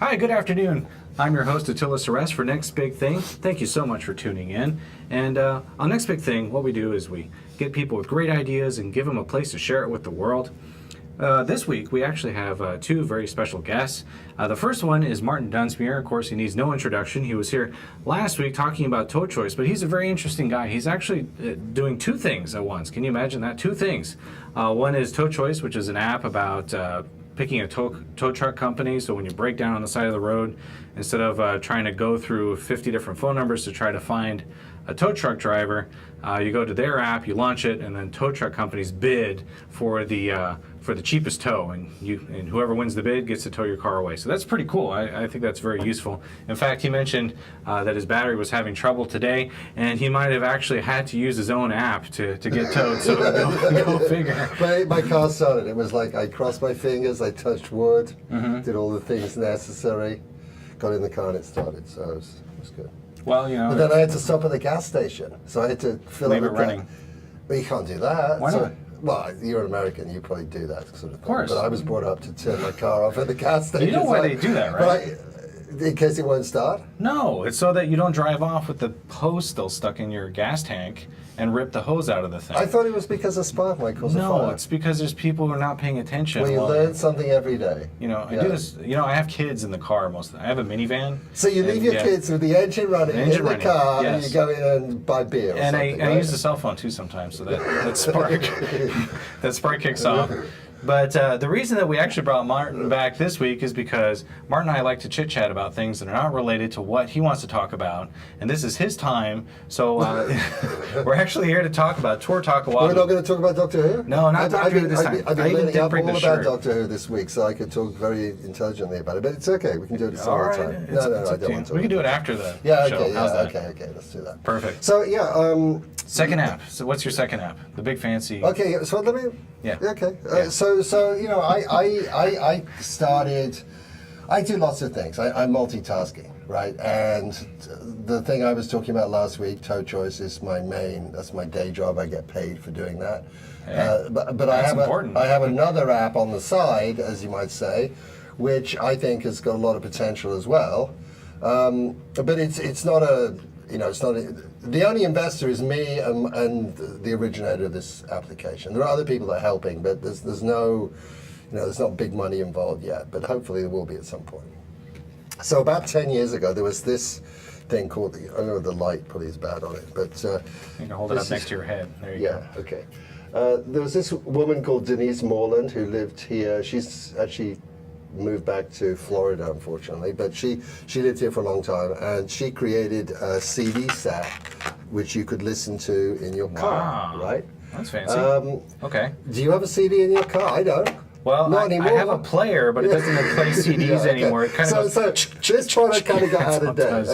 Hi, good afternoon. I'm your host, Attila Ceres, for Next Big Thing. Thank you so much for tuning in. And on Next Big Thing, what we do is we get people with great ideas and give them a place to share it with the world. This week, we actually have two very special guests. The first one is Martin Dunsmuir. Of course, he needs no introduction. He was here last week talking about toe choice, but he's a very interesting guy. He's actually doing two things at once. Can you imagine that? Two things. One is Toe Choice, which is an app about picking a tow truck company, so when you break down on the side of the road, instead of trying to go through 50 different phone numbers to try to find a tow truck driver, you go to their app, you launch it, and then tow truck companies bid for the cheapest tow, and whoever wins the bid gets to tow your car away. So that's pretty cool. I think that's very useful. In fact, he mentioned that his battery was having trouble today, and he might have actually had to use his own app to get towed. So go figure. My car started. It was like I crossed my fingers, I touched wood, did all the things necessary, got in the car and it started. So it was good. Well, but then I had to stop at the gas station, so I had to fill up it running. But you can't do that. Why not? Well, you're an American, you probably do that sort of thing. Of course. But I was brought up to turn my car off at the gas station. You know why they do that, right? In case it won't start? No, it's so that you don't drive off with the hose still stuck in your gas tank and rip the hose out of the thing. I thought it was because of spark might cause a fire. No, it's because there's people who are not paying attention. Well, you learn something every day. You know, I do this. You know, I have kids in the car most of the time. I have a minivan. So you leave your kids with the engine running in the car, and you go in and buy beer. And I use the cell phone too sometimes, so that spark kicks off. But the reason that we actually brought Martin back this week is because Martin and I like to chit-chat about things that are not related to what he wants to talk about, and this is his time, so we're actually here to talk about Tourtalk Oahu. We're not going to talk about Doctor Who? No, not Doctor Who this time. I've been learning up all about Doctor Who this week, so I could talk very intelligently about it, but it's okay, we can do it some other time. No, I don't want to. We can do it after the show. Okay, let's do that. Perfect. So, second app. So what's your second app? The big fancy... Okay, so let me... Yeah. Okay. So you know, I started. I do lots of things. I'm multitasking, right? And the thing I was talking about last week, Toe Choice, is my main. That's my day job. I get paid for doing that. But I have another app on the side, as you might say, which I think has got a lot of potential as well. But it's not a. You know, it's not the only investor is me and the originator of this application. There are other people that are helping, but there's no, there's not big money involved yet. But hopefully there will be at some point. So about 10 years ago, there was this thing called I know the light probably is bad on it, but you can hold it up next to your head. There you go. Yeah. Okay. There was this woman called Denise Morland who lived here. She's actually moved back to Florida, unfortunately, but she lived here for a long time, and she created a CD set which you could listen to in your car, right? That's fancy. Okay. Do you have a CD in your car? I don't. Well, Not anymore. I have a player, but it doesn't play CDs anymore. It kind of so this product kind of got out of date.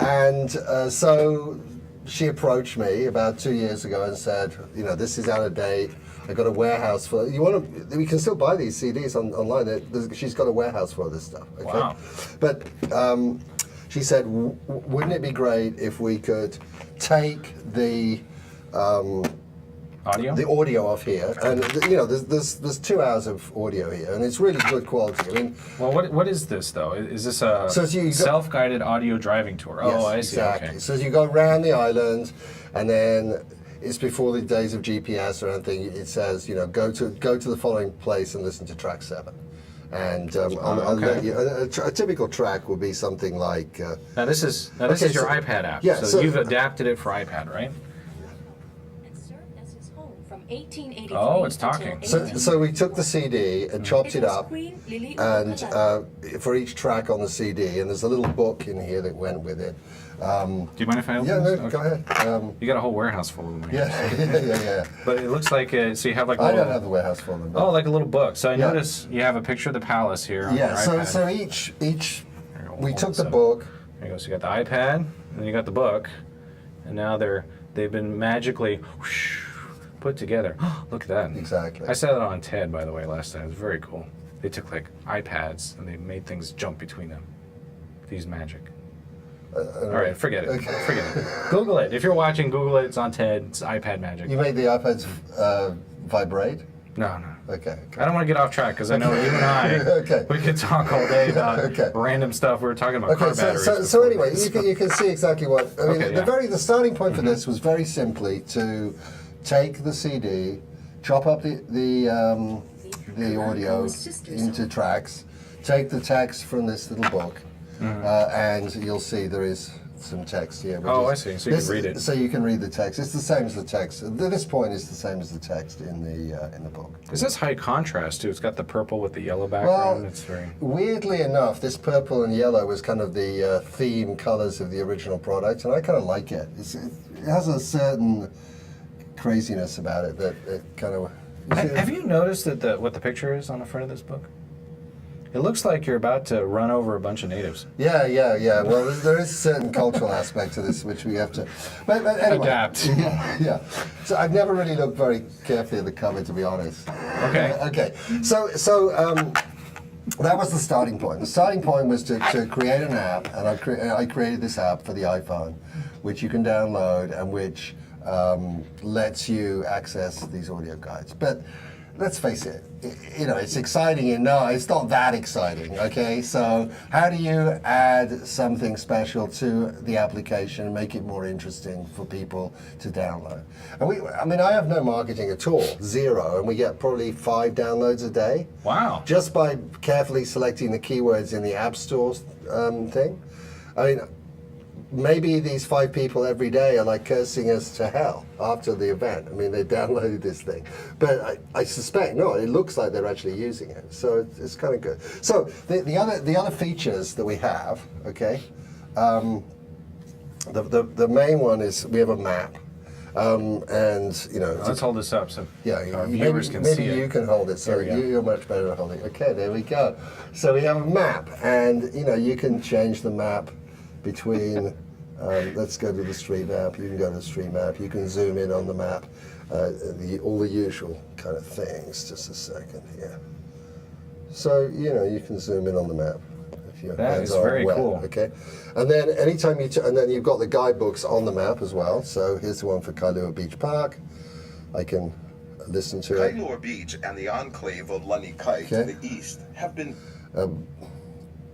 Okay. So she approached me about 2 years ago and said, this is out of date. I got a warehouse full. We can still buy these CDs online. She's got a warehouse full of this stuff. Okay? Wow. But she said, wouldn't it be great if we could take the audio off here, and there's 2 hours of audio here, and it's really good quality. I mean, well, what is this though? Is this a self-guided audio driving tour? Yes, I see. Exactly. Okay. So you go around the island, and then it's before the days of GPS or anything. It says, go to the following place and listen to track 7. And a typical track would be something like. Now this is your iPad app. Yeah, so you've adapted it for iPad, right? Oh, it's talking. So we took the CD and chopped it up, and for each track on the CD, and there's a little book in here that went with it. Do you mind if I open this? No, go ahead. You got a whole warehouse full of them. Yeah. But it looks like so you have like. I don't have the warehouse full of them. Oh, like a little book. So I notice you have a picture of the palace here. On your iPad. So each we took the book. There you go. So you got the iPad, and then you got the book, and now they've been magically put together. Look at that. Exactly. I saw that on TED, by the way, last time. It was very cool. They took like iPads and they made things jump between them. They used magic. All right, forget it. Okay. Forget it. Google it. If you're watching, Google it. It's on TED. It's iPad magic. You made the iPads vibrate? No, no. Okay. I don't want to get off track because I know you and I, Okay. we could talk all day about Okay. random stuff. We were talking about car Okay, batteries. so anyway, you can see exactly what I mean. Okay, The starting point for this was very simply to take the CD, chop up the audio into tracks, take the text from this little book, and you'll see there is some text here. Oh, I see. So you can read it. So you can read the text. It's the same as the text. At this point, it's the same as the text in the book. This is high contrast too. It's got the purple with the yellow background. Well, It's very. weirdly enough, this purple and yellow was kind of the theme colors of the original product, and I kind of like it. It has a certain craziness about it that it kind of. Have you noticed that what the picture is on the front of this book? It looks like you're about to run over a bunch of natives. Yeah. Well, there is a certain cultural aspect to this which we have to. But anyway. Adapt. Yeah. So I've never really looked very carefully at the cover, to be honest. Okay. Okay. So that was the starting point. The starting point was to create an app, and I created this app for the iPhone, which you can download and which lets you access these audio guides. But let's face it, it's exciting and no, it's not that exciting, okay? So how do you add something special to the application and make it more interesting for people to download? And I have no marketing at all, zero, and we get probably 5 downloads a day. Wow. Just by carefully selecting the keywords in the App Store thing. I mean, maybe these 5 people every day are like cursing us to hell after the event. I mean, they downloaded this thing. But I suspect, no, it looks like they're actually using it. So it's kind of good. So the other features that we have, okay, the main one is we have a map. Let's hold this up so our viewers can see it. Maybe you can hold it, so you're much better at holding it. Okay, there we go. So we have a map, and you can change the map between, let's go to the street map, you can go to the street map, you can zoom in on the map, all the usual kind of things. Just a second here. So, you can zoom in on the map. If your hands are very wet, cool. Okay. And then anytime and then you've got the guidebooks on the map as well. So here's the one for Kailua Beach Park. I can listen to it. Kailua Beach and the enclave of Lanikai to the east have been...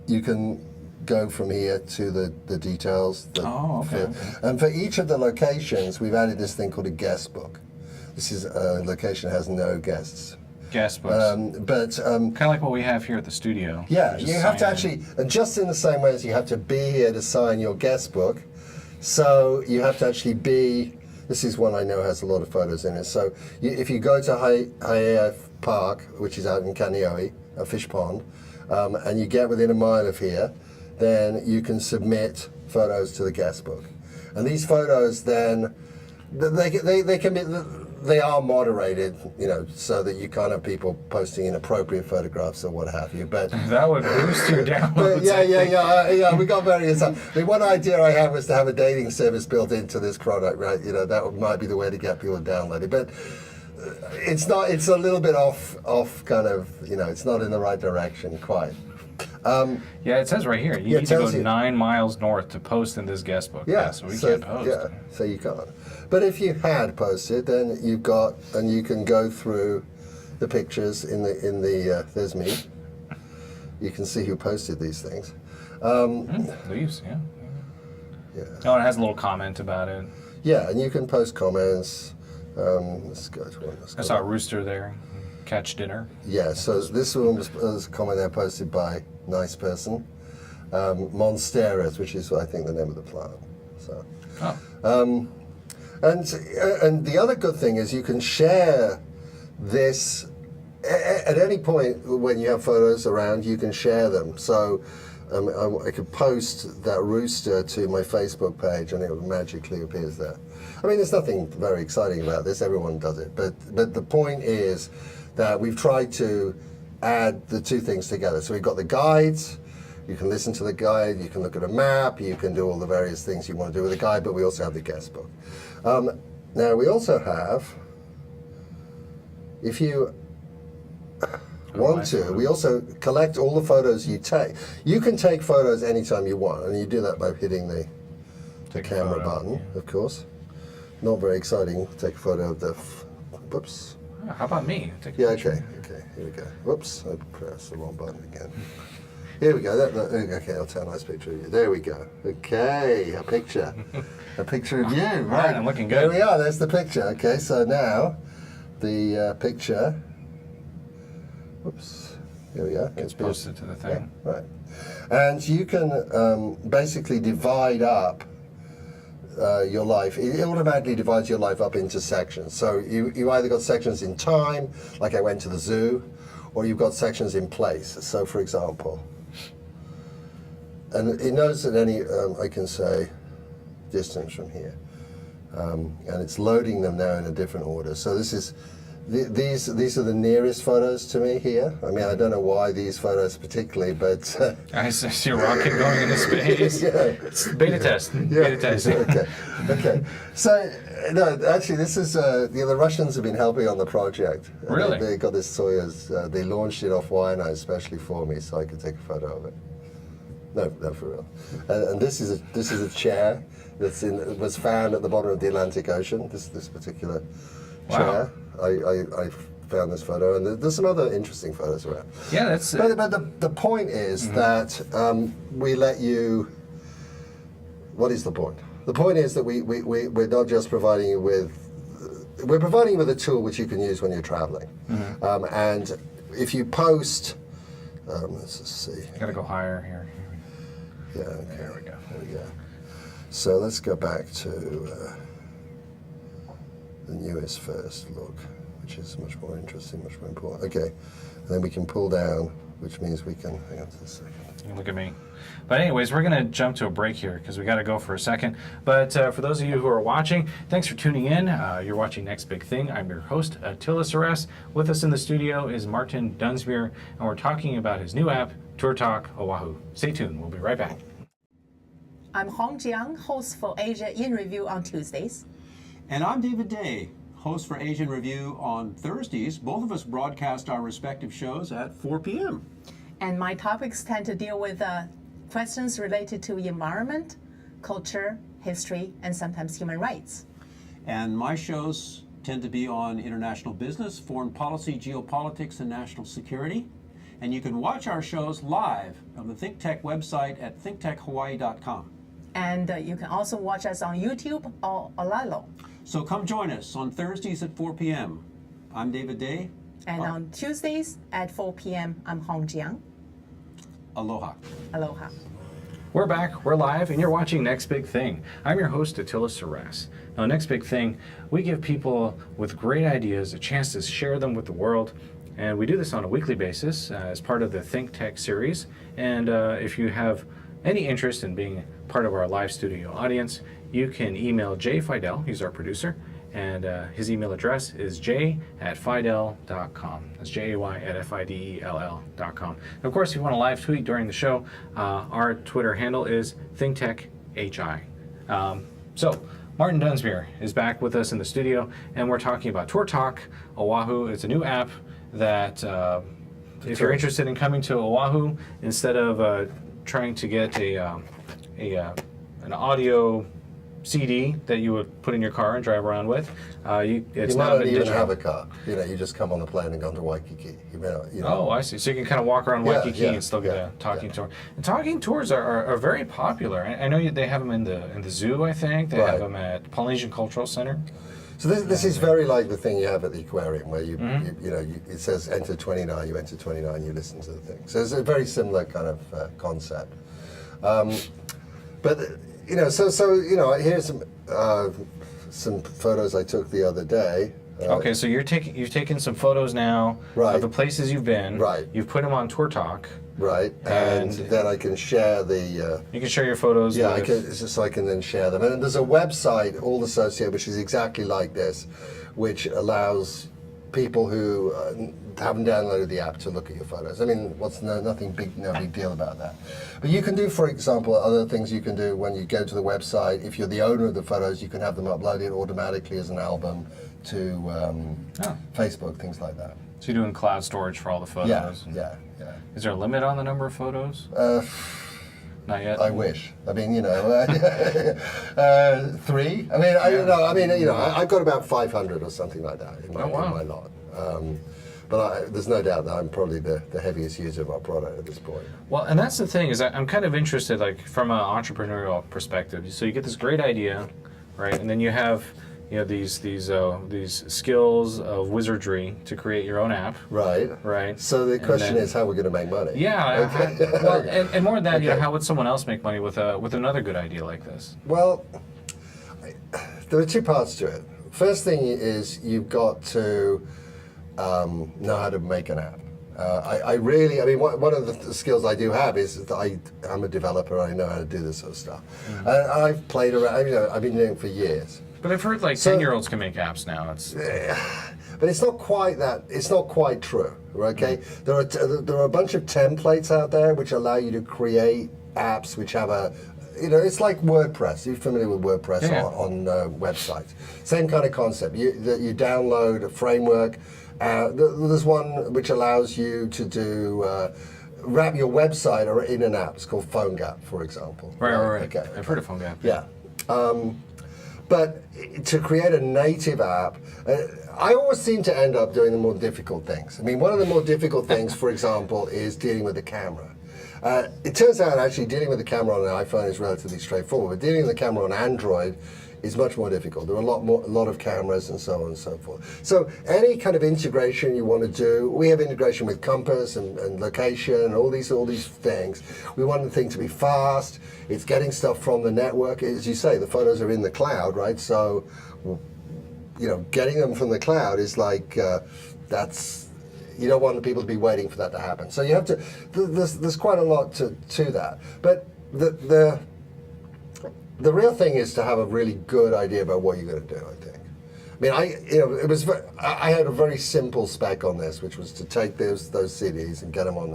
You can go from here to the details. Okay. And for each of the locations, we've added this thing called a guest book. This is a location that has no guests. Guest books. Kind of like what we have here at the studio. Yeah, you have to actually, and just in the same way as you have to be here to sign your guest book, so you have to actually be. This is one I know has a lot of photos in it. So if you go to Haeia Park, which is out in Kaneohe, a fish pond, and you get within a mile of here, then you can submit photos to the guest book. And these photos then, they are moderated, so that you can't have people posting inappropriate photographs or what have you. But that would boost your downloads. Yeah. We got various. One idea I had was to have a dating service built into this product, right? That might be the way to get people to download it. But it's not. It's a little bit off kind of. It's not in the right direction quite. It says right here, you need to go 9 miles north to post in this guest book. So we can't post. Yeah, so you can't. But if you had posted, then you've got, and you can go through the pictures in the there's me. You can see who posted these things. Leaves, yeah. Oh, and it has a little comment about it. Yeah, and you can post comments. Let's go to one. I saw a rooster there. Catch dinner. Yeah, so this one was a comment there posted by nice person. Monsteras, which is I think the name of the plant. So. And the other good thing is you can share this at any point when you have photos around. You can share them. So I could post that rooster to my Facebook page, and it magically appears there. I mean, there's nothing very exciting about this. Everyone does it, but the point is that we've tried to add the two things together. So we've got the guides. You can listen to the guide, you can look at a map, you can do all the various things you want to do with the guide, but we also have the guest book. Now we also have, if you want to, we also collect all the photos you take. You can take photos anytime you want, and you do that by hitting the camera button, of course. Not very exciting, take a photo of the, whoops. how about me? Take a Yeah, picture. okay, here we go. Whoops, I pressed the wrong button again. Here we go. Okay, I'll take a nice picture of you. There we go. Okay, a picture. A picture of you, right. I'm looking good. There we are, there's the picture. Okay, so now the picture, whoops, here we go. Gets posted to the thing. Yeah, right. And you can basically divide up your life. It automatically divides your life up into sections. So you either got sections in time, like I went to the zoo, or you've got sections in place. So for example, and it knows that any, I can say, distance from here. And it's loading them now in a different order. So this is, these are the nearest photos to me here. I mean, I don't know why these photos particularly, but... I see a rocket going into space. Yeah. It's beta test. Yeah. Beta testing. Okay. So, no, actually, this is, the Russians have been helping on the project. Really? They got this Soyuz, they launched it off Waianae especially for me so I could take a photo of it. No, for real. And this is a chair that's was found at the bottom of the Atlantic Ocean. This particular chair. I found this photo, and there's some other interesting photos around. Yeah, that's. But the point is that we let you. What is the point? The point is that we're not just providing you with. We're providing you with a tool which you can use when you're traveling, and if you post. Let's just see. Gotta go higher here. Yeah, okay. There we go. There we go. So let's go back to the newest first look, which is much more interesting, much more important. Okay, and then we can pull down, which means we can, hang on just a second. You look at me. But anyways, we're going to jump to a break here because we got to go for a second. But for those of you who are watching, thanks for tuning in. You're watching Next Big Thing. I'm your host, Attila Saras. With us in the studio is Martin Dunsmuir, and we're talking about his new app, Tourtalk Oahu. Stay tuned. We'll be right back. I'm Hong Jiang, host for Asia in Review on Tuesdays. And I'm David Day, host for Asian Review on Thursdays. Both of us broadcast our respective shows at 4 p.m. And my topics tend to deal with questions related to environment, culture, history, and sometimes human rights. And my shows tend to be on international business, foreign policy, geopolitics, and national security. And you can watch our shows live on the ThinkTech website at thinktechhawaii.com. And you can also watch us on YouTube or Olalo. So come join us on Thursdays at 4 p.m. I'm David Day. And on Tuesdays at 4 p.m., I'm Hong Jiang. Aloha. Aloha. We're back, we're live, and you're watching Next Big Thing. I'm your host, Attila Saras. Now, Next Big Thing, we give people with great ideas a chance to share them with the world. And we do this on a weekly basis as part of the Think Tech series. And if you have any interest in being part of our live studio audience, you can email Jay Fidel, he's our producer, and his email address is jay@fidel.com. That's jay@fidell.com. And of course, if you want to live tweet during the show, our Twitter handle is ThinkTechHI. So, Martin Dunsmuir is back with us in the studio, and we're talking about Tourtalk Oahu. It's a new app that, if you're interested in coming to Oahu, instead of trying to get an audio CD that you would put in your car and drive around with, it's You now might not been even digital. have a car. You know, you just come on the plane and go to Waikiki. Oh, I see. So you can kind of walk around Yeah, Waikiki yeah, and still get yeah, a talking tour. And talking tours are very popular. I know they have them in the zoo. I think they have Right. them at Polynesian Cultural Center. So this is very like the thing you have at the aquarium, where it says enter 29, you enter 29, you listen to the thing. So it's a very similar kind of concept. But here's some photos I took the other day. Okay, so you've taken some photos now Right. of the places you've been. Right. You've put them on Tourtalk. Right, and then I can share the. You can share your photos. Yeah, with, it's just so I can then share them. And there's a website all associated, which is exactly like this, which allows people who haven't downloaded the app to look at your photos. I mean, no big deal about that. But you can do, for example, other things you can do when you go to the website. If you're the owner of the photos, you can have them uploaded automatically as an album to Facebook, things like that. So you're doing cloud storage for all the photos. Yeah. Is there a limit on the number of photos? Not yet. I wish. I mean, 3. I've got about 500 or something like that in my lot. But there's no doubt that I'm probably the heaviest user of our product at this point. Well, and that's the thing is I'm kind of interested, like from an entrepreneurial perspective. So you get this great idea, right, and then you have these skills of wizardry to create your own app. Right. Right. So the question is how we're going to make money. Yeah. Okay. Well, and more than that, Okay. how would someone else make money with another good idea like this? Well, there are two parts to it. First thing is you've got to know how to make an app. One of the skills I do have is that I'm a developer. I know how to do this sort of stuff. And I've played around. I've been doing it for years. But I've heard like 10-year-olds can make apps now. But it's not quite that. It's not quite true. Okay, there are a bunch of templates out there which allow you to create apps which have it's like WordPress. You're familiar with WordPress on websites. Same kind of concept. You download a framework. There's one which allows you to do wrap your website or in an app. It's called PhoneGap, for example. Right. Okay. I've heard of PhoneGap. Yeah. But to create a native app, I always seem to end up doing the more difficult things. I mean, one of the more difficult things, for example, is dealing with the camera. It turns out actually dealing with the camera on an iPhone is relatively straightforward, but dealing with the camera on Android is much more difficult. There are a lot of cameras and so on and so forth. So any kind of integration you want to do, we have integration with Compass and location and all these things. We want the thing to be fast. It's getting stuff from the network. As you say, the photos are in the cloud, right? So, getting them from the cloud is like you don't want people to be waiting for that to happen. So you have to. There's quite a lot to that, but the real thing is to have a really good idea about what you're going to do, I think. I mean, I had a very simple spec on this, which was to take those CDs and get them on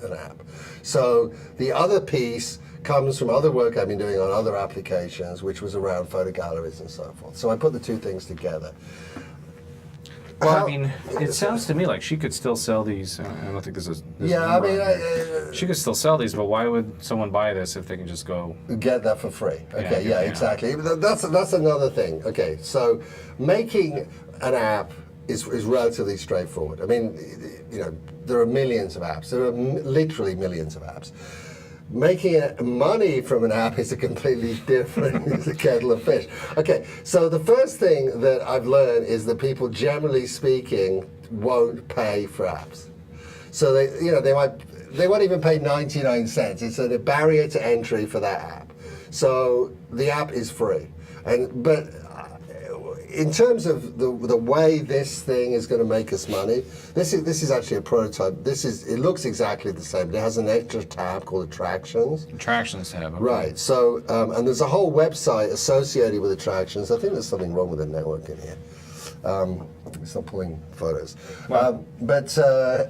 an app. So the other piece comes from other work I've been doing on other applications, which was around photo galleries and so forth. So I put the two things together. Well, I mean, it sounds to me like she could still sell these. I don't think this is. She could still sell these, but why would someone buy this if they can just go get that for free? Okay, yeah, exactly. That's another thing. Okay, so making an app is relatively straightforward. I mean, there are millions of apps. There are literally millions of apps. Making money from an app is a completely different kettle of fish. Okay, so the first thing that I've learned is that people, generally speaking, won't pay for apps. So they won't even pay 99 cents. It's a barrier to entry for that app. So the app is free, but in terms of the way this thing is going to make us money, this is actually a prototype. It looks exactly the same. It has an extra tab called Attractions. Attractions tab. Okay. Right. So and there's a whole website associated with Attractions. I think there's something wrong with the network in here. It's not pulling photos. Wow. But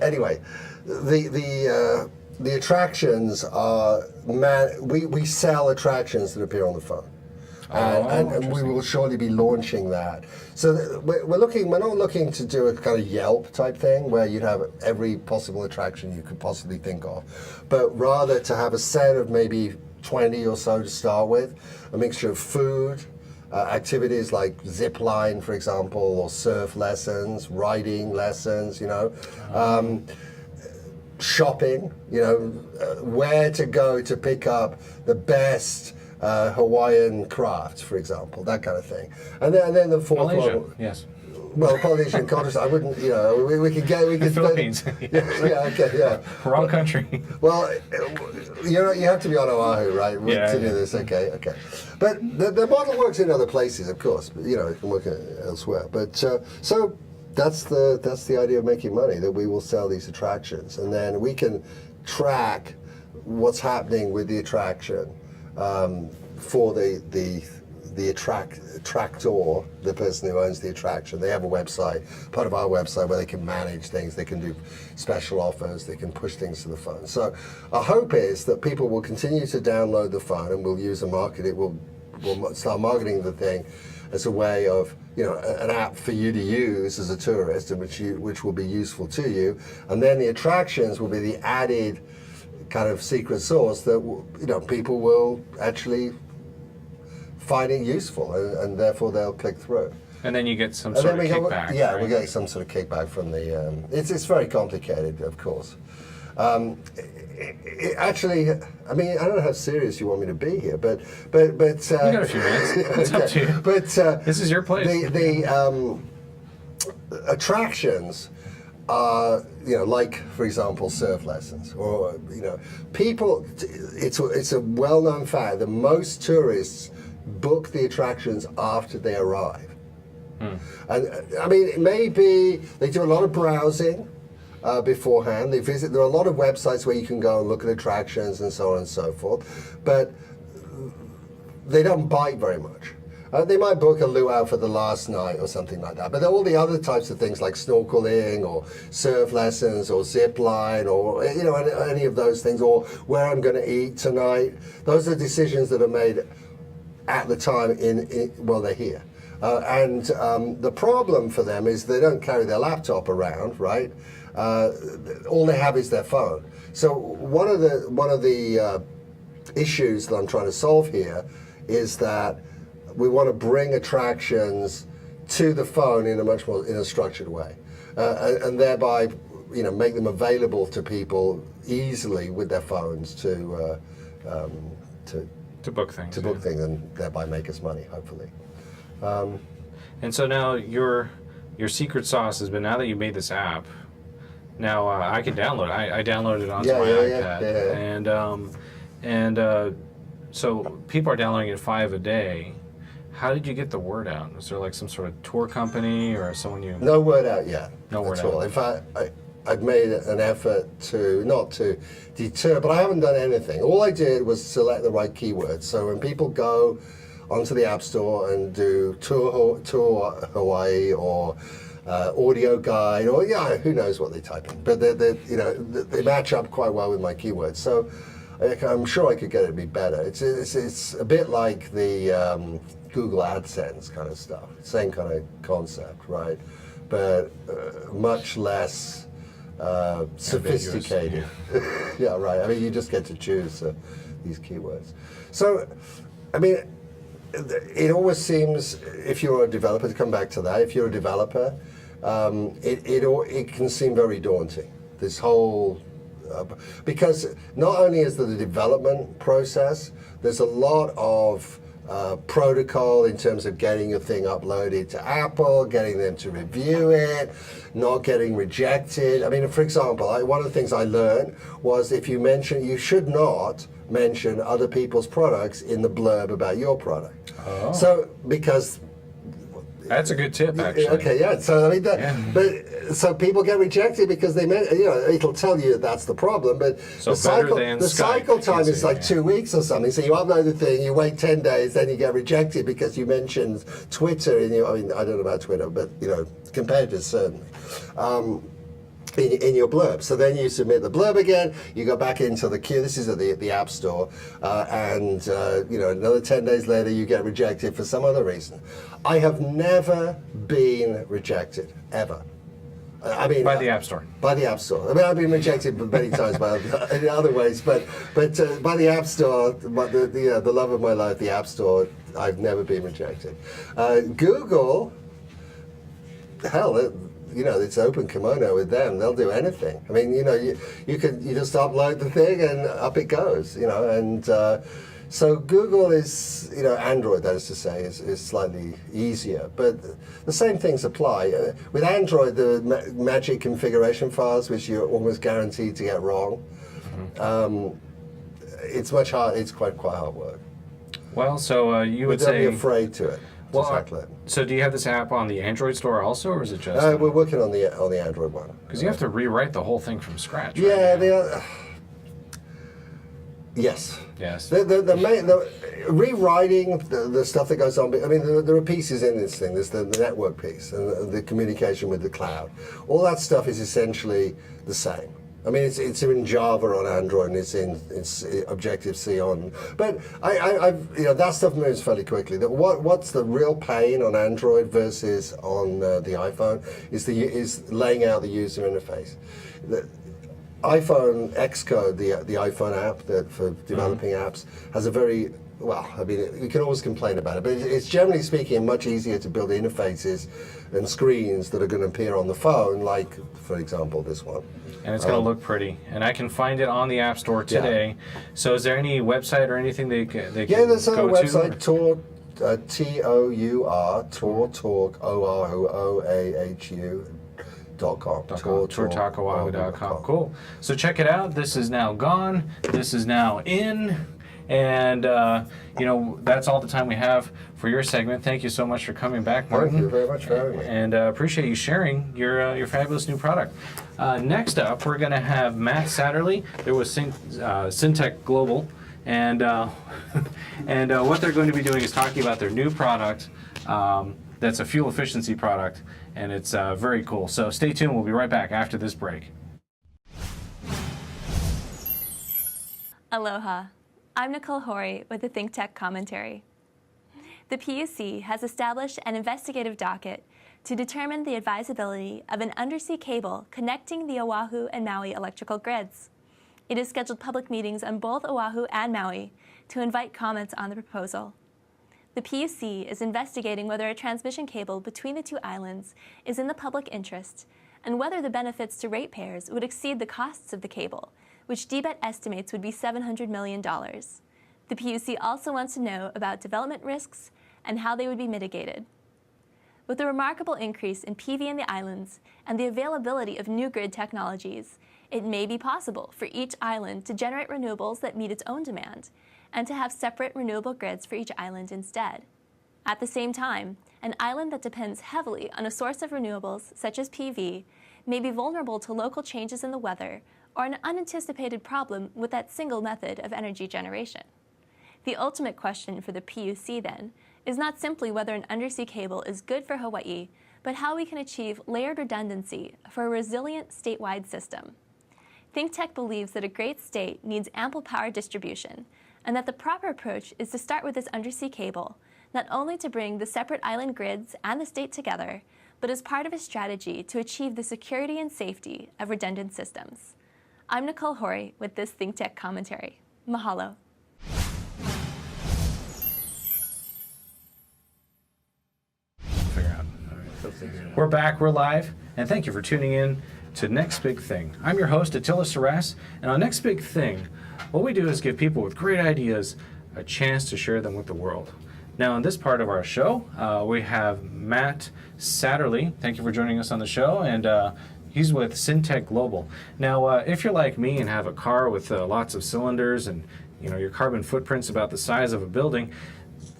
anyway, the attractions are we sell attractions that appear on the phone. And we will surely be launching that. So we're not looking to do a kind of Yelp type thing where you'd have every possible attraction you could possibly think of, but rather to have a set of maybe 20 or so to start with, a mixture of food, activities like zip line, for example, or surf lessons, riding lessons, shopping, where to go to pick up the best Hawaiian crafts, for example, that kind of thing. And then the fourth one. Yes. Well, Polynesian cultures, I wouldn't, we could The Philippines. Yeah. Wrong country. Well, you have to be on Oahu, right, to do this. Okay. But the model works in other places, of course. But, it can work elsewhere. But so that's the idea of making money, that we will sell these attractions, and then we can track what's happening with the attraction for the attractor, the person who owns the attraction. They have a website, part of our website, where they can manage things, they can do special offers, they can push things to the phone. So our hope is that people will continue to download the phone, and we'll use we'll start marketing the thing as a way of, an app for you to use as a tourist, and which will be useful to you. And then the attractions will be the added kind of secret sauce that people will actually find it useful, and therefore they'll click through. And then you get some And sort then of kickback. yeah, right? we get some sort of kickback from the. It's very complicated, of course. Actually, I mean, I don't know how serious you want me to be here, but. You got a few minutes. It's up to you. But This is your place. The attractions are, like, for example, surf lessons, or people. It's a well-known fact that most tourists book the attractions after they arrive. And I mean, maybe they do a lot of browsing beforehand. They visit. There are a lot of websites where you can go and look at attractions and so on and so forth, but they don't bite very much. They might book a luau for the last night or something like that. But all the other types of things like snorkeling or surf lessons or zip line or any of those things, or where I'm going to eat tonight, those are decisions that are made at the time while they're here. And the problem for them is they don't carry their laptop around, right? All they have is their phone. So one of the issues that I'm trying to solve here is that we want to bring attractions to the phone in a structured way, and thereby make them available to people easily with their phones to book things. To book things, and thereby make us money, hopefully. And so now your secret sauce has been, now that you made this app, now I can download it. I downloaded it onto my iPad, and so people are downloading it 5 a day. How did you get the word out? Was there like some sort of tour company or someone you? No word out yet. No word at all. out. In fact, I've made an effort not to deter, but I haven't done anything. All I did was select the right keywords. So when people go onto the App Store and do Tour Hawaii or audio guide, or who knows what they type in, but they match up quite well with my keywords. So I'm sure I could get it to be better. It's a bit like the Google AdSense kind of stuff, same kind of concept, right? But much less sophisticated. Yeah, right. I mean, you just get to choose these keywords. So, I mean, it always seems, if you're a developer, to come back to that, if you're a developer, it can seem very daunting. This whole because not only is there the development process, there's a lot of protocol in terms of getting your thing uploaded to Apple, getting them to review it, not getting rejected. I mean, for example, one of the things I learned was you should not mention other people's products in the blurb about your product. Oh. So, because that's a good tip, actually. Okay, yeah. So I mean, but so people get rejected because it'll tell you that's the problem. But so the cycle time is like 2 weeks or something. So you upload the thing, you wait 10 days, then you get rejected because you mentioned Twitter in your. I mean, I don't know about Twitter, but competitors certainly. In your blurb. So then you submit the blurb again, you go back into the queue, this is at the App Store, and another 10 days later you get rejected for some other reason. I have never been rejected, ever. I mean, by the App Store. By the App Store. I mean, I've been rejected many times in other ways, but by the App Store, the love of my life, the App Store, I've never been rejected. Google, hell, it's open kimono with them. They'll do anything. I mean, you just upload the thing and up it goes. And so Google is, Android, that is to say, is slightly easier. But the same things apply. With Android, the magic configuration files, which you're almost guaranteed to get wrong, it's much hard. It's quite hard work. Well, so you would don't say. be afraid to it. So do you have this app on the Android store also, or is it just? We're working on the Android one. Because you have to rewrite the whole thing from scratch. Yeah, right? Yes. Yes. The rewriting the stuff that goes on. I mean, there are pieces in this thing. There's the network piece and the communication with the cloud. All that stuff is essentially the same. I mean, it's in Java on Android and it's in Objective-C on. But that stuff moves fairly quickly. What's the real pain on Android versus on the iPhone is laying out the user interface. The iPhone Xcode, the iPhone app that for developing apps, has a very well, I mean, you can always complain about it, but it's generally speaking much easier to build interfaces and screens that are going to appear on the phone, like, for example, this one. And it's going to look pretty. And I can find it on the App Store today. Yeah. So is there any website or anything they can there's a go website, to? Tourtalk, Oahu.com. Tourtalkoahu.com. Cool. So check it out. This is now gone. This is now in. And, that's all the time we have for your segment. Thank you so much for coming back, Martin. Thank you very much for having me. And appreciate you sharing your fabulous new product. Next up, we're going to have Matt Satterlee. There was Syntek Global. And what they're going to be doing is talking about their new product that's a fuel efficiency product. And it's very cool. So stay tuned. We'll be right back after this break. Aloha. I'm Nicole Horry with the Syntek Commentary. The PUC has established an investigative docket to determine the advisability of an undersea cable connecting the Oahu and Maui electrical grids. It has scheduled public meetings on both Oahu and Maui to invite comments on the proposal. The PUC is investigating whether a transmission cable between the two islands is in the public interest and whether the benefits to ratepayers would exceed the costs of the cable, which DBET estimates would be $700 million. The PUC also wants to know about development risks and how they would be mitigated. With the remarkable increase in PV in the islands and the availability of new grid technologies, it may be possible for each island to generate renewables that meet its own demand and to have separate renewable grids for each island instead. At the same time, an island that depends heavily on a source of renewables, such as PV, may be vulnerable to local changes in the weather or an unanticipated problem with that single method of energy generation. The ultimate question for the PUC, then, is not simply whether an undersea cable is good for Hawaii, but how we can achieve layered redundancy for a resilient statewide system. Syntek believes that a great state needs ample power distribution, and that the proper approach is to start with this undersea cable, not only to bring the separate island grids and the state together, but as part of a strategy to achieve the security and safety of redundant systems. I'm Nicole Horry with this Syntek Commentary. Mahalo. We're back, we're live, and thank you for tuning in to Next Big Thing. I'm your host, Attila Saras, and on Next Big Thing, what we do is give people with great ideas a chance to share them with the world. Now, in this part of our show, we have Matt Satterlee. Thank you for joining us on the show, and he's with Syntek Global. Now, if you're like me and have a car with lots of cylinders and your carbon footprint's about the size of a building,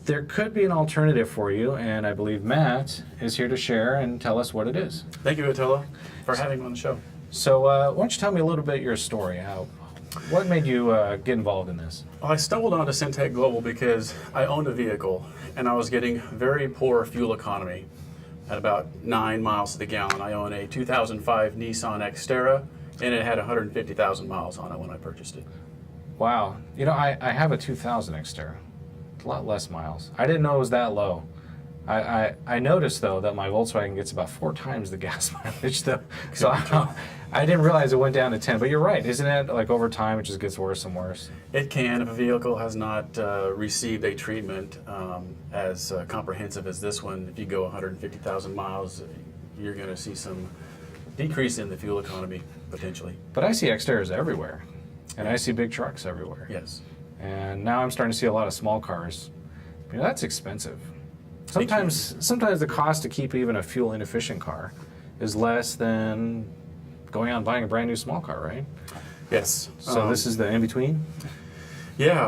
there could be an alternative for you, and I believe Matt is here to share and tell us what it is. Thank you, Attila, for having me on the show. So why don't you tell me a little bit your story? What made you get involved in this? Well, I stumbled onto Syntek Global because I owned a vehicle, and I was getting very poor fuel economy at about 9 miles to the gallon. I own a 2005 Nissan Xterra, and it had 150,000 miles on it when I purchased it. Wow. I have a 2000 Xterra. A lot less miles. I didn't know it was that low. I noticed, though, that my Volkswagen gets about 4 times the gas mileage, though. So I didn't realize it went down to 10. But you're right. Isn't it, like, over time, it just gets worse and worse? It can. If a vehicle has not received a treatment as comprehensive as this one, if you go 150,000 miles, you're going to see some decrease in the fuel economy, potentially. But I see Xteras everywhere. And I see big trucks everywhere. Yes. And now I'm starting to see a lot of small cars. That's expensive. Sometimes the cost to keep even a fuel inefficient car is less than going out and buying a brand new small car, right? Yes. So this is the in-between? Yeah.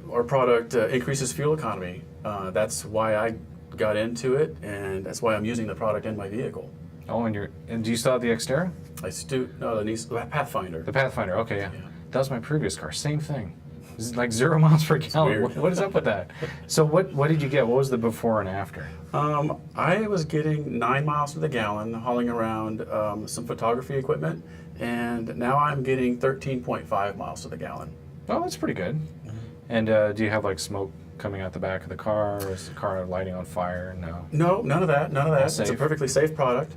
Our product increases fuel economy. That's why I got into it, and that's why I'm using the product in my vehicle. Oh, and do you still have the Xterra? The Pathfinder. The Pathfinder, okay, yeah. That was my previous car, same thing. It's like 0 miles per gallon. What is up with that? So what did you get? What was the before and after? I was getting 9 miles to the gallon, hauling around some photography equipment, and now I'm getting 13.5 miles to the gallon. Oh, that's pretty good. Mm-hmm. And do you have like smoke coming out the back of the car, or is the car lighting on fire? No. No, none of that. None of that. It's a perfectly safe product.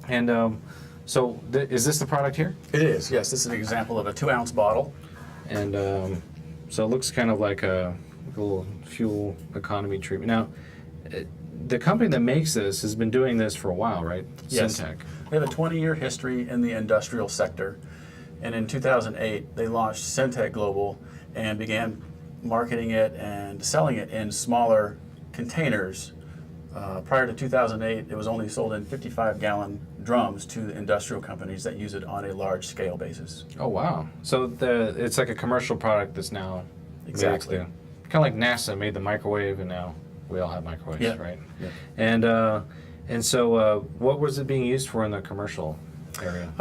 And is this the product here? It is. Yes, this is an example of a 2-ounce bottle. And So it looks kind of like a little fuel economy treatment. Now, the company that makes this has been doing this for a while, right? Yes. Syntek. They have a 20-year history in the industrial sector. And in 2008, they launched Syntek Global and began marketing it and selling it in smaller containers. Prior to 2008, it was only sold in 55-gallon drums to the industrial companies that use it on a large-scale basis. Oh, wow. So it's like a commercial product that's now Exactly. Kind of like NASA made the microwave, and now we all have microwaves, Yeah. right? Yeah. And so what was it being used for in the commercial area?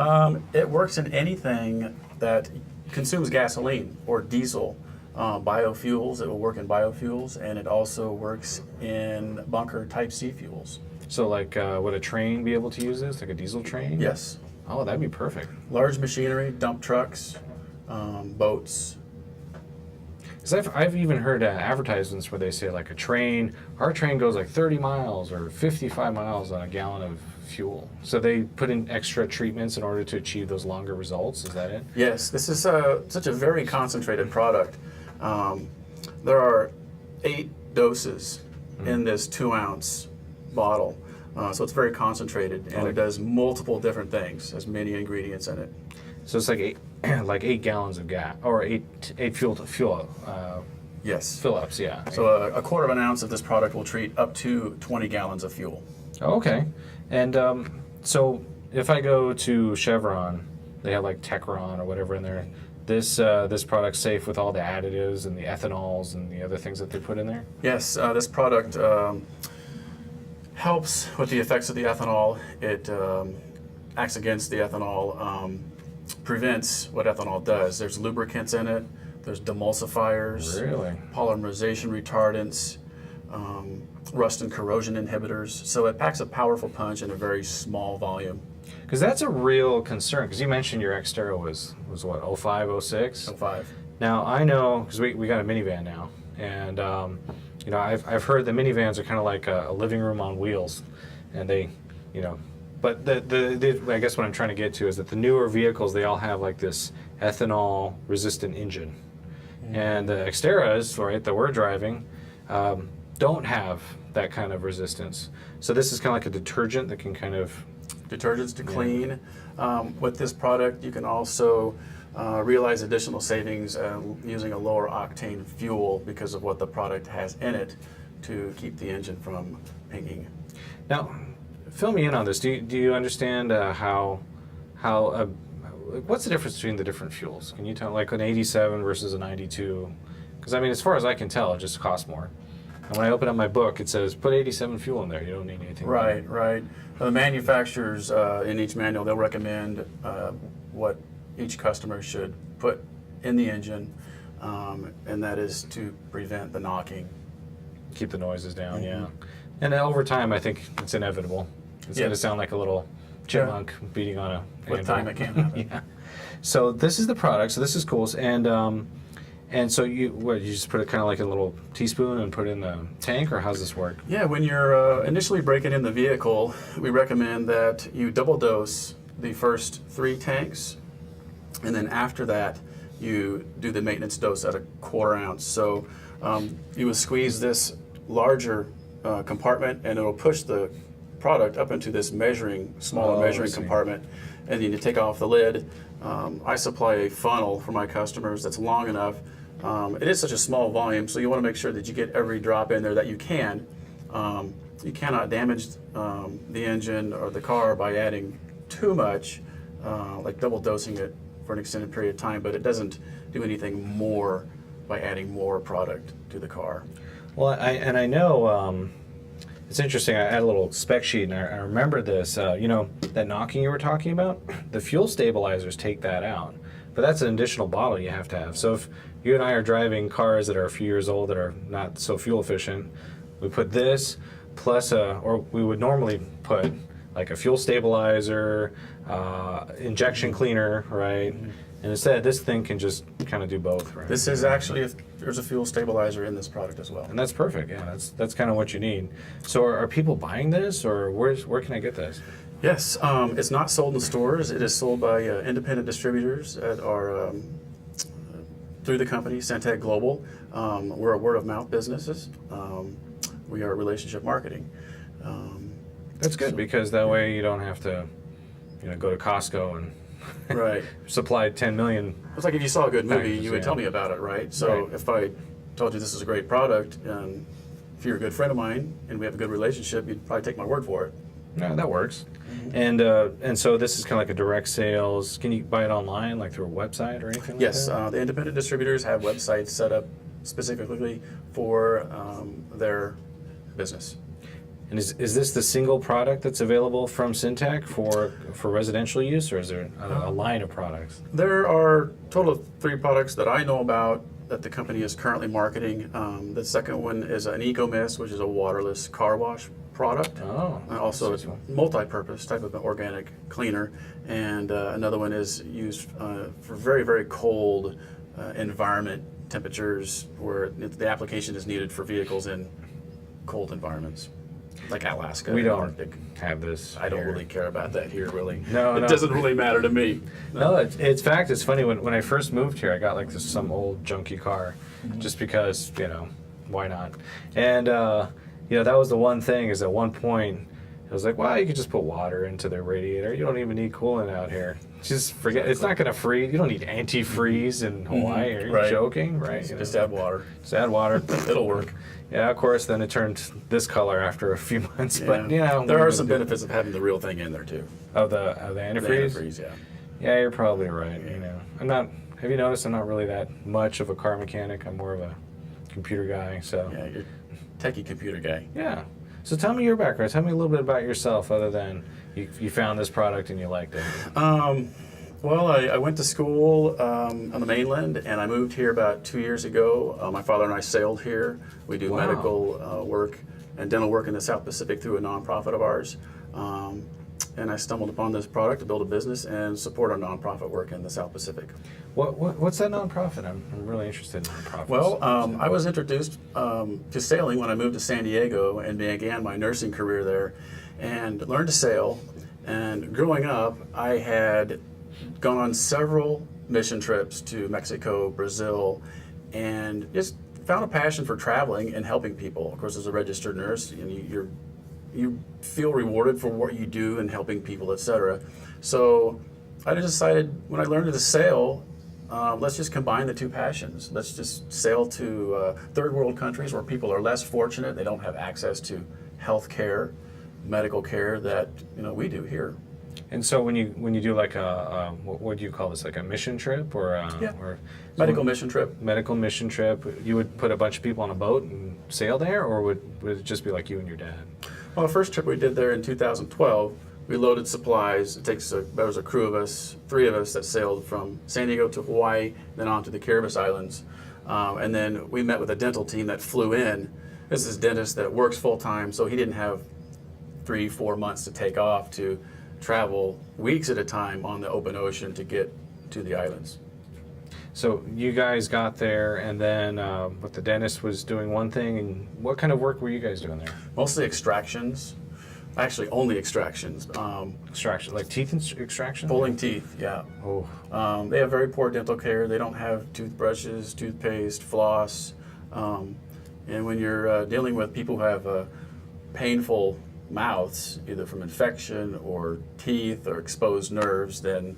It works in anything that consumes gasoline or diesel. Biofuels, it will work in biofuels, and it also works in bunker type C fuels. So like would a train be able to use this, like a diesel train? Yes. Oh, that'd be perfect. Large machinery, dump trucks, boats. Because I've even heard advertisements where they say like our train goes like 30 miles or 55 miles on a gallon of fuel. So they put in extra treatments in order to achieve those longer results. Is that it? Yes, this is such a very concentrated product. There are 8 doses in this 2-ounce bottle. So it's very concentrated, and it does multiple different things. Has many ingredients in it. So it's like 8 gallons of gas, or eight fuel Yes. fill-ups, yeah. So a quarter of an ounce of this product will treat up to 20 gallons of fuel. Oh, okay. And so if I go to Chevron, they have like Techron or whatever in there. This product's safe with all the additives and the ethanols and the other things that they put in there? Yes, this product helps with the effects of the ethanol. It acts against the ethanol, prevents what ethanol does. There's lubricants in it, there's demulsifiers, Really? polymerization retardants, rust and corrosion inhibitors. So it packs a powerful punch in a very small volume. Because that's a real concern. Because you mentioned your Xterra was what, 05, 06? 05. Now, I know, because we got a minivan now, and you know, I've heard the minivans are kind of like a living room on wheels, and they, you know, but I guess what I'm trying to get to is that the newer vehicles, they all have like this ethanol resistant engine, and the Xterras, right, that we're driving, don't have that kind of resistance. So this is kind of like a detergent that can kind of Detergents to clean. With this product, you can also realize additional savings using a lower octane fuel because of what the product has in it to keep the engine from pinging. Now, fill me in on this. Do you understand how what's the difference between the different fuels? Can you tell, like an 87 versus a 92? Because I mean, as far as I can tell, it just costs more. And when I open up my book, it says put 87 fuel in there. You don't need anything. Right, right. The manufacturers in each manual, they'll recommend what each customer should put in the engine, and that is to prevent the knocking. Keep the noises down, yeah. And then over time, I think it's inevitable. It's going to sound like a little chipmunk beating on a With anvil. time, it can happen. Yeah. So this is the product. So this is cool. And so you just put it kind of like in a little teaspoon and put it in the tank, or how's this work? Yeah, when you're initially breaking in the vehicle, we recommend that you double dose the first 3 tanks, and then after that, you do the maintenance dose at a quarter ounce. So you would squeeze this larger compartment, and it'll push the product up into this smaller measuring compartment, and then you take off the lid. I supply a funnel for my customers that's long enough. It is such a small volume, so you want to make sure that you get every drop in there that you can. You cannot damage the engine or the car by adding too much, like double dosing it for an extended period of time, but it doesn't do anything more by adding more product to the car. Well, I know it's interesting. I had a little spec sheet, and I remember this. You know, that knocking you were talking about, the fuel stabilizers take that out. But that's an additional bottle you have to have. So if you and I are driving cars that are a few years old that are not so fuel efficient, we put this plus or we would normally put like a fuel stabilizer, injection cleaner, right? And instead, this thing can just kind of do both, right? This is actually, there's a fuel stabilizer in this product as well. And that's perfect. Yeah, that's kind of what you need. So are people buying this, or where can I get this? Yes, it's not sold in stores. It is sold by independent distributors that are through the company, Syntek Global. We're a word-of-mouth businesses. We are relationship marketing. That's good because that way you don't have to, go to Costco and Right. supply 10 million. It's like if you saw a good movie, Packages, you would yeah. tell me about it, right? So Right. if I told you this is a great product, if you're a good friend of mine and we have a good relationship, you'd probably take my word for it. No, that works. And so this is kind of like a direct sales. Can you buy it online, like through a website or anything Yes, like that? the independent distributors have websites set up specifically for their business. And is this the single product that's available from Syntek for residential use, or is there a line of products? There are a total of 3 products that I know about that the company is currently marketing. The second one is an Eco Mist, which is a waterless car wash product. Oh, And also, that's it's nice. multi-purpose type of organic cleaner. And another one is used for very, very cold environment temperatures where the application is needed for vehicles in cold environments, like Alaska We and don't Arctic. have this. I don't here. really care about that here, really. No, it no. doesn't really matter to me. No, it's fact. It's funny when I first moved here, I got like some old junky car, just because why not? And that was the one thing. Is at one point it was like, well, you could just put water into the radiator. You don't even need coolant out here. Just forget. It's not going to freeze. You don't need antifreeze in Hawaii. Are you Right. joking? Right? Just add water. Just add water. It'll work. Yeah, of course. Then it turned this color after a few months. But there what are you some gonna do? benefits of having the real thing in there too. of the The antifreeze. antifreeze, yeah. Yeah, you're probably right. I'm not. Have you noticed? I'm not really that much of a car mechanic. I'm more of a computer guy. So Yeah, you're a techie computer guy. yeah. So tell me your background. Tell me a little bit about yourself, other than you found this product and you liked it. Well, I went to school on the mainland, and I moved here about 2 years ago. My father and I sailed here. We do Wow. medical work and dental work in the South Pacific through a nonprofit of ours. And I stumbled upon this product to build a business and support our nonprofit work in the South Pacific. What's that nonprofit? I'm really interested in nonprofits. Well, I was introduced to sailing when I moved to San Diego and began my nursing career there and learned to sail. And growing up, I had gone on several mission trips to Mexico, Brazil, and just found a passion for traveling and helping people. Of course, as a registered nurse, you feel rewarded for what you do and helping people, etc. So I just decided when I learned to sail, let's just combine the two passions. Let's just sail to third world countries where people are less fortunate. They don't have access to health care, medical care that we do here. And so when you do like what do you call this? Like a mission trip or Medical mission trip. medical mission trip? You would put a bunch of people on a boat and sail there, or would it just be like you and your dad? Well, the first trip we did there in 2012, we loaded supplies. There was a crew of us, 3 of us, that sailed from San Diego to Hawaii, then on to the Caribbean Islands. And then we met with a dental team that flew in. This is a dentist that works full time, so he didn't have 3-4 months to take off to travel weeks at a time on the open ocean to get to the islands. So you guys got there, and then what the dentist was doing one thing, and what kind of work were you guys doing there? Mostly extractions. Actually, only extractions. Extraction, like teeth extraction? Pulling teeth, yeah. Oh, They have very poor dental care. They don't have toothbrushes, toothpaste, floss. And when you're dealing with people who have painful mouths, either from infection or teeth or exposed nerves, then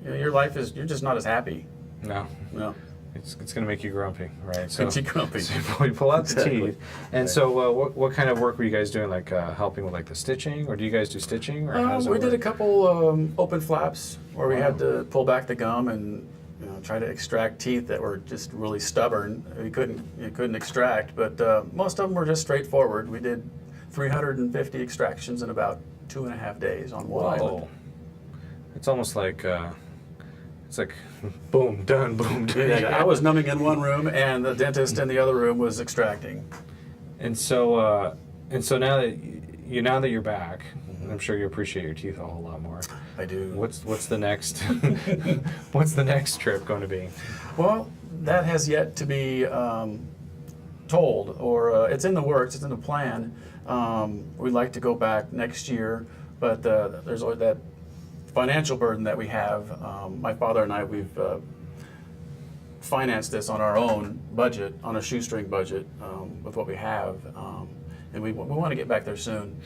your life you're just not as happy. no. No. It's going to make you grumpy, right? Makes you grumpy. So you pull out the Exactly. teeth. And so what kind of work were you guys doing, like helping with like the stitching, or do you guys do stitching? Or how does it We did a work? couple open flaps where we had Wow. to pull back the gum and try to extract teeth that were just really stubborn. You couldn't extract, but most of them were just straightforward. We did 350 extractions in about 2.5 days on one island. Whoa. It's almost like, it's like boom, done, boom, done. Yeah, I was numbing in one room, and the dentist in the other room was extracting. And so now that you're back, and I'm sure you appreciate your teeth a whole lot more. I do. What's the next what's the next trip going to be? Well, that has yet to be told, or it's in the works. It's in the plan. We'd like to go back next year, but there's always that financial burden that we have. My father and I, we've finance this on our own budget, on a shoestring budget, with what we have, and we want to get back there soon.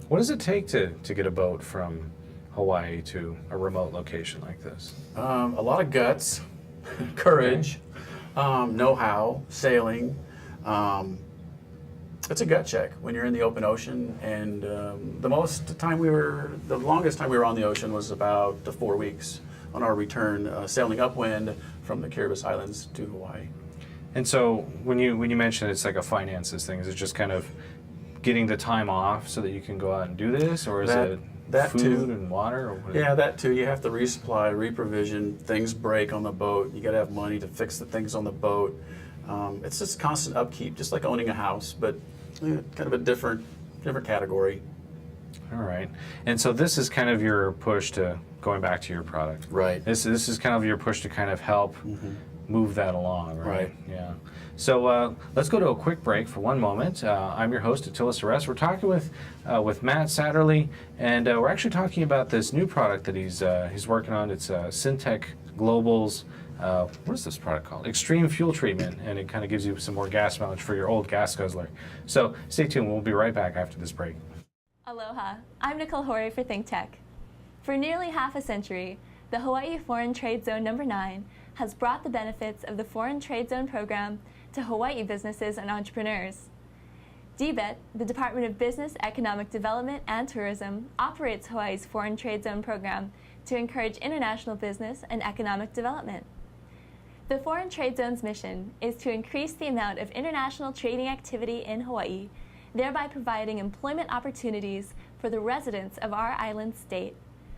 What does it take to get a boat from Hawaii to a remote location like this? A lot of guts, courage, know-how, sailing. It's a gut check when you're in the open ocean, and the longest time we were on the ocean was about 4 weeks on our return, sailing upwind from the Kiribati Islands to Hawaii. And so when you mention it's like a finances thing, is it just kind of getting the time off so that you can go out and do this, or is it food too. and water? Or what? Yeah, that too. You have to resupply, reprovision. Things break on the boat. You got to have money to fix the things on the boat. It's just constant upkeep, just like owning a house, but kind of a different category. All right. And so this is kind of your push to going back to your product. Right. This is kind of your push to kind of help move that along, right? Right. Yeah. So let's go to a quick break for one moment. I'm your host, Attila Ceres. We're talking with Matt Satterlee, and we're actually talking about this new product that he's working on. It's Syntek Global's, what is this product called? Extreme Fuel Treatment, and it kind of gives you some more gas mileage for your old gas guzzler. So stay tuned. We'll be right back after this break. Aloha, I'm Nicole Horry for ThinkTech. For nearly half a century, the Hawaii Foreign Trade Zone No. 9 has brought the benefits of the Foreign Trade Zone program to Hawaii businesses and entrepreneurs. DBET, the Department of Business, Economic Development and Tourism, operates Hawaii's Foreign Trade Zone program to encourage international business and economic development. The Foreign Trade Zone's mission is to increase the amount of international trading activity in Hawaii, thereby providing employment opportunities for the residents of our island state.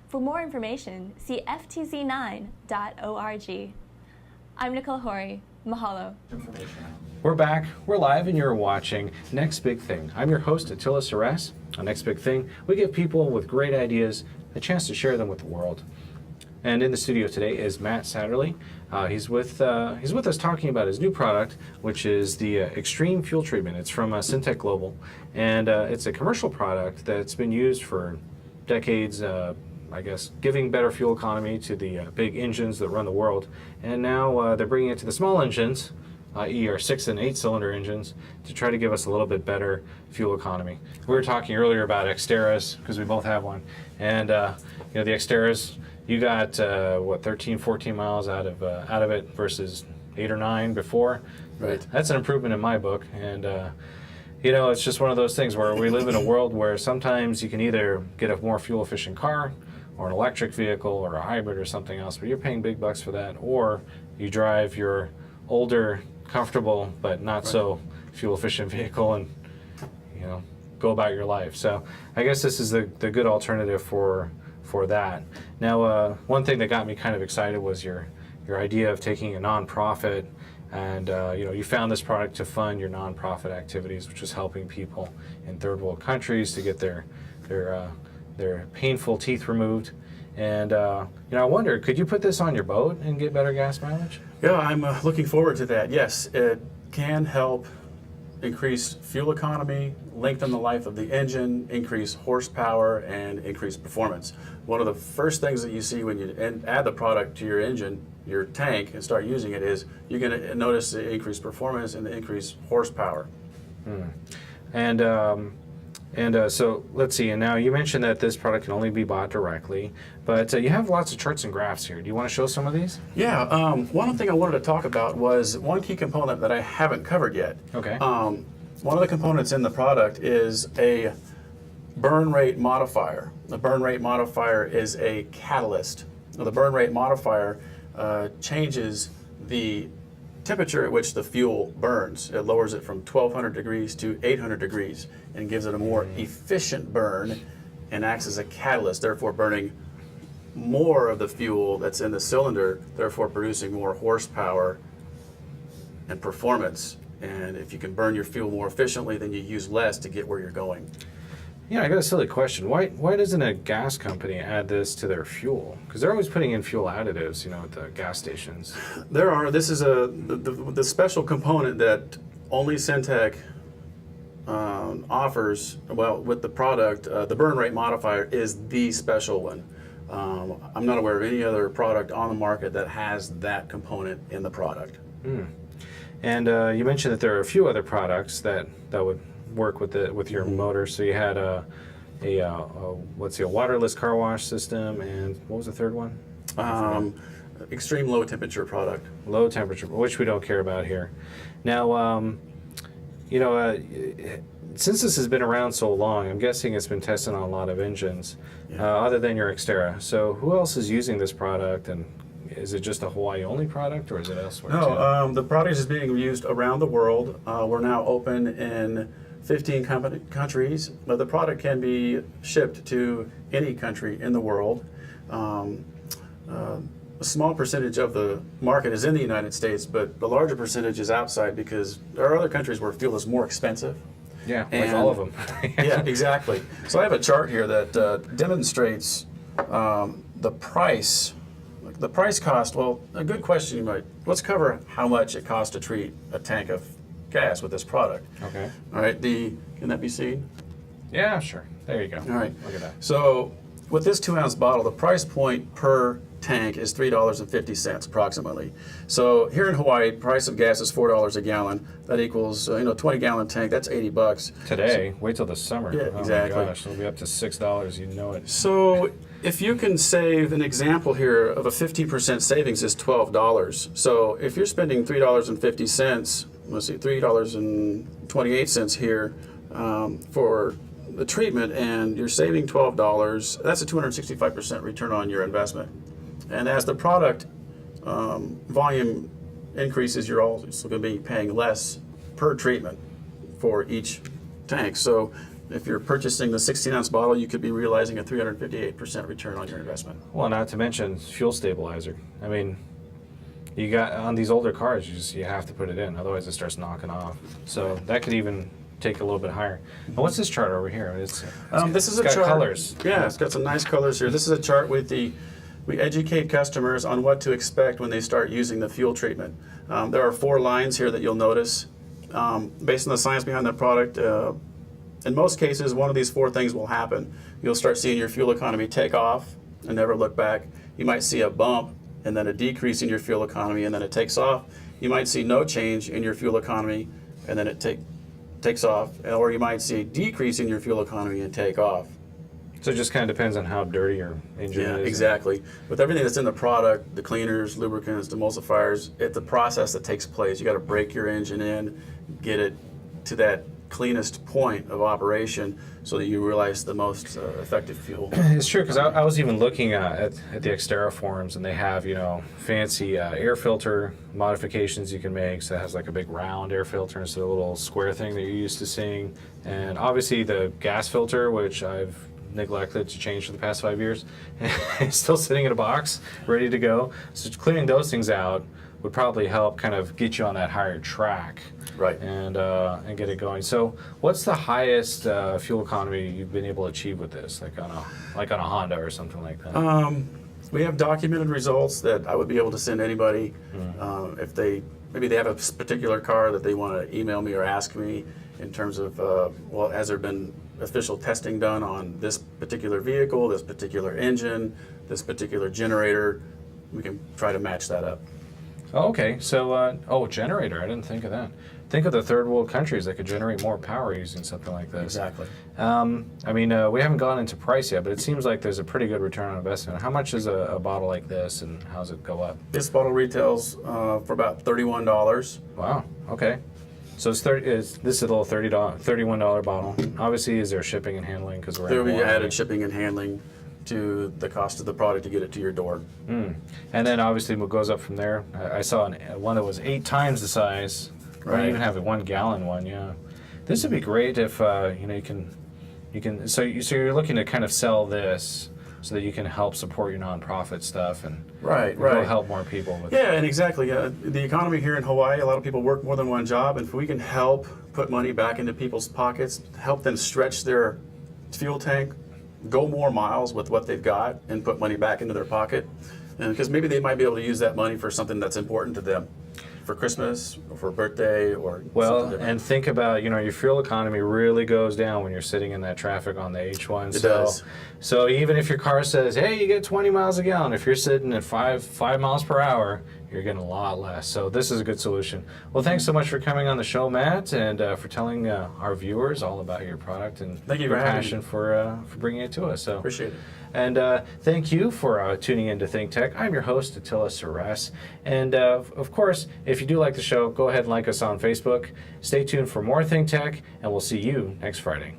For more information, see ftz9.org. I'm Nicole Horry. Mahalo. We're back, we're live, and you're watching Next Big Thing. I'm your host, Attila Ceres. On Next Big Thing, we give people with great ideas a chance to share them with the world. And in the studio today is Matt Satterlee. He's with us talking about his new product, which is the Extreme Fuel Treatment. It's from Syntek Global, and it's a commercial product that's been used for decades, I guess, giving better fuel economy to the big engines that run the world. And now they're bringing it to the small engines, i.e. our 6 and 8 cylinder engines, to try to give us a little bit better fuel economy. We were talking earlier about Xteras, because we both have one. And the Xteras, you got 13, 14 miles out of it versus 8 or 9 before. Right. That's an improvement in my book. And it's just one of those things where we live in a world where sometimes you can either get a more fuel efficient car, or an electric vehicle, or a hybrid, or something else, but you're paying big bucks for that, or you drive your older, comfortable, but not so fuel efficient vehicle and go about your life. So I guess this is the good alternative for that. Now, one thing that got me kind of excited was your idea of taking a nonprofit, and you found this product to fund your nonprofit activities, which is helping people in third world countries to get their painful teeth removed. And I wonder, could you put this on your boat and get better gas mileage? Yeah, I'm looking forward to that. Yes, it can help increase fuel economy, lengthen the life of the engine, increase horsepower, and increase performance. One of the first things that you see when you add the product to your engine, your tank, and start using it is you're going to notice the increased performance and the increased horsepower. So let's see, and now you mentioned that this product can only be bought directly, but you have lots of charts and graphs here. Do you want to show some of these? Yeah, one thing I wanted to talk about was one key component that I haven't covered yet. Okay. One of the components in the product is a burn rate modifier. The burn rate modifier is a catalyst. Now, the burn rate modifier changes the temperature at which the fuel burns. It lowers it from 1200 degrees to 800 degrees and gives it a more efficient burn and acts as a catalyst, therefore burning more of the fuel that's in the cylinder, therefore producing more horsepower and performance. And if you can burn your fuel more efficiently, then you use less to get where you're going. Yeah, I got a silly question. Why doesn't a gas company add this to their fuel? Because they're always putting in fuel additives, at the gas stations. This is the special component that only Syntek offers. Well, with the product, the burn rate modifier is the special one. I'm not aware of any other product on the market that has that component in the product. And you mentioned that there are a few other products that would work with your motor. So you had a waterless car wash system, and what was the third one? Extreme low temperature product. Low temperature, which we don't care about here. Now, since this has been around so long, I'm guessing it's been tested on a lot of engines, other than your Xterra. So who else is using this product, and is it just a Hawaii-only product, or is it elsewhere too? No, the product is being used around the world. We're now open in 15 countries, but the product can be shipped to any country in the world. A small percentage of the market is in the United States, but the larger percentage is outside because there are other countries where fuel is more expensive. Yeah, like all of them. Yeah, exactly. So I have a chart here that demonstrates the price. The price cost, well, a good question let's cover how much it costs to treat a tank of gas with this product. Okay. All right, can that be seen? Yeah, sure. There you go. All right. Look at that. So with this 2-ounce bottle, the price point per tank is $3.50 approximately. So here in Hawaii, price of gas is $4 a gallon. That equals 20-gallon tank. That's $80 Today, wait till the summer. Yeah, oh exactly. My gosh, it'll be up to $6. You know it. So if you can save, an example here of a 15% savings is $12. So if you're spending $3.50, let's see, $3.28 here for the treatment, and you're saving $12, that's a 265% return on your investment. And as the product volume increases, you're also going to be paying less per treatment for each tank. So if you're purchasing the 16-ounce bottle, you could be realizing a 358% return on your investment. Well, not to mention fuel stabilizer. I mean, you got on these older cars, you have to put it in, otherwise it starts knocking off. So that could even take a little bit higher. Now, what's this chart over here? This is a got chart. Colors. Yeah, it's got some nice colors here. This is a chart with we educate customers on what to expect when they start using the fuel treatment. There are 4 lines here that you'll notice. Based on the science behind the product, in most cases, one of these 4 things will happen. You'll start seeing your fuel economy take off and never look back. You might see a bump and then a decrease in your fuel economy, and then it takes off. You might see no change in your fuel economy, and then it takes off. Or you might see a decrease in your fuel economy and take off. So it just kind of depends on how dirty your engine is. Yeah, exactly. With everything that's in the product, the cleaners, lubricants, emulsifiers, it's a process that takes place. You got to break your engine in, get it to that cleanest point of operation so that you realize the most effective fuel. It's true, because I was even looking at the Xterra forums, and they have, fancy air filter modifications you can make. So it has like a big round air filter instead of a little square thing that you're used to seeing. And obviously the gas filter, which I've neglected to change for the past 5 years, it's still sitting in a box, ready to go. So clearing those things out would probably help kind of get you on that higher track. Right. And get it going. So, what's the highest fuel economy you've been able to achieve with this, like on a Honda or something like that? We have documented results that I would be able to send anybody if they have a particular car that they want to email me or ask me in terms of has there been official testing done on this particular vehicle, this particular engine, this particular generator? We can try to match that up. Oh, okay. So, generator. I didn't think of that. Think of the third world countries that could generate more power using something like this. Exactly. We haven't gone into price yet, but it seems like there's a pretty good return on investment. How much is a bottle like this, and how does it go up? This bottle retails for about $31. Wow. Okay. So this is a little $31 bottle. Obviously, is there shipping and handling? Because There will be added shipping and handling to the cost of the product to get it to your door. And then obviously what goes up from there. I saw one that was 8 times the size. Right. You even have a 1 gallon one. Yeah. This would be great if you can. So you're looking to kind of sell this so that you can help support your nonprofit stuff and go help more people with. Yeah, and exactly. The economy here in Hawaii, a lot of people work more than one job, and if we can help put money back into people's pockets, help them stretch their fuel tank, go more miles with what they've got, and put money back into their pocket, because maybe they might be able to use that money for something that's important to them. for Christmas or for a birthday or Well, something different. and think about, your fuel economy really goes down when you're sitting in that traffic on the H1. It does. So even if your car says, hey, you get 20 miles a gallon, if you're sitting at 5 miles per hour, you're getting a lot less. So this is a good solution. Well, thanks so much for coming on the show, Matt, and for telling our viewers all about your product and Thank you your for having passion me. for bringing it to us. So Appreciate it. And thank you for tuning in to Think Tech. I'm your host, Attila Saras. And of course, if you do like the show, go ahead and like us on Facebook. Stay tuned for more Think Tech, and we'll see you next Friday.